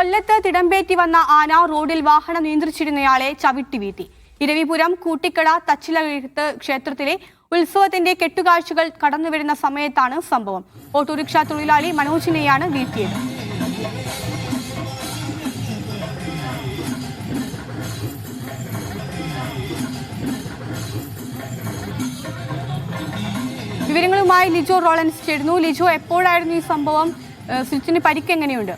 കൊല്ലത്ത് തിടമ്പേറ്റി വന്ന ആന റോഡിൽ വാഹനം നിയന്ത്രിച്ചിരുന്നയാളെ ചവിട്ടി വീഴ്ത്തി. ഇരവിപുരം കൂട്ടിക്കട തച്ചിലകത്ത് ക്ഷേത്രത്തിലെ ഉത്സവത്തിന്റെ കെട്ടുകാഴ്ചകൾ കടന്നുവരുന്ന സമയത്താണ് സംഭവം. ഓട്ടോറിക്ഷ തൊഴിലാളി മനോജിനെയാണ് വീഴ്ത്തിയത്. വിവരങ്ങളുമായി ലിജോ റോളൻസ് ചേരുന്നു. ലിജോ, എപ്പോഴായിരുന്നു ഈ സംഭവം? സ്വിച്ചിന് പരിക്ക് എങ്ങനെയുണ്ട്?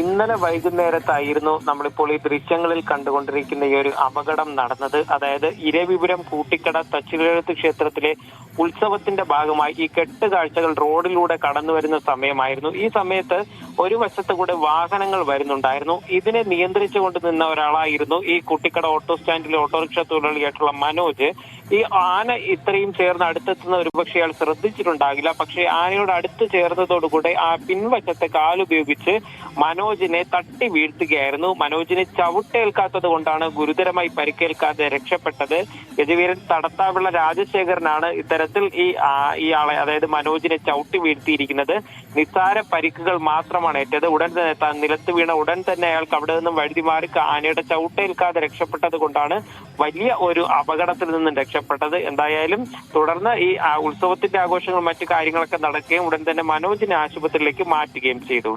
ഇന്നലെ വൈകുന്നേരത്തായിരുന്നു നമ്മളിപ്പോൾ ഈ ദൃശ്യങ്ങളിൽ കണ്ടുകൊണ്ടിരിക്കുന്ന ഈ ഒരു അപകടം നടന്നത്. അതായത് ഇരവിപുരം കൂട്ടിക്കട തച്ചിലകത്ത് ക്ഷേത്രത്തിലെ ഉത്സവത്തിന്റെ ഭാഗമായി ഈ കെട്ട് കാഴ്ചകൾ റോഡിലൂടെ കടന്നു വരുന്ന സമയമായിരുന്നു. ഈ സമയത്ത് ഒരു വശത്ത് കൂടെ വാഹനങ്ങൾ വരുന്നുണ്ടായിരുന്നു. ഇതിനെ നിയന്ത്രിച്ചുകൊണ്ട് നിന്ന ഒരാളായിരുന്നു ഈ കുട്ടിക്കട ഓട്ടോ സ്റ്റാൻഡിലെ ഓട്ടോറിക്ഷ തൊഴിലാളിയായിട്ടുള്ള മനോജ്. ഈ ആന ഇത്രയും ചേർന്ന് അടുത്തെത്തുന്ന ഒരുപക്ഷെ അയാൾ ശ്രദ്ധിച്ചിട്ടുണ്ടാകില്ല. പക്ഷേ ആനയോട് അടുത്ത് ചേർന്നതോടുകൂടെ ആ പിൻവശത്തെ കാലുപയോഗിച്ച് മനോജിനെ തട്ടി വീഴ്ത്തുകയായിരുന്നു. മനോജിനെ ചവിട്ടേൽക്കാത്തത് കൊണ്ടാണ് ഗുരുതരമായി പരിക്കേൽക്കാതെ രക്ഷപ്പെട്ടത്. ഗജവീരൻ തടത്താവിള രാജശേഖരനാണ് ഇത്തരത്തിൽ ഇയാളെ അതായത് മനോജിനെ ചവിട്ടി വീഴ്ത്തിയിരിക്കുന്നത്. നിസ്സാര പരിക്കുകൾ മാത്രമാണ് ഏറ്റത്. ഉടൻ തന്നെ നിലത്ത് വീണ ഉടൻ തന്നെ അയാൾക്ക് അവിടെ നിന്നും വഴുതി മാറി ആനയുടെ ചവിട്ടേൽക്കാതെ രക്ഷപ്പെട്ടത് കൊണ്ടാണ് വലിയ ഒരു അപകടത്തിൽ നിന്നും രക്ഷപ്പെട്ടത്. എന്തായാലും തുടർന്ന് ഈ ഉത്സവത്തിന്റെ ആഘോഷങ്ങളും മറ്റു കാര്യങ്ങളൊക്കെ നടക്കുകയും ഉടൻ തന്നെ മനോജിനെ ആശുപത്രിയിലേക്ക് മാറ്റുകയും ചെയ്തു.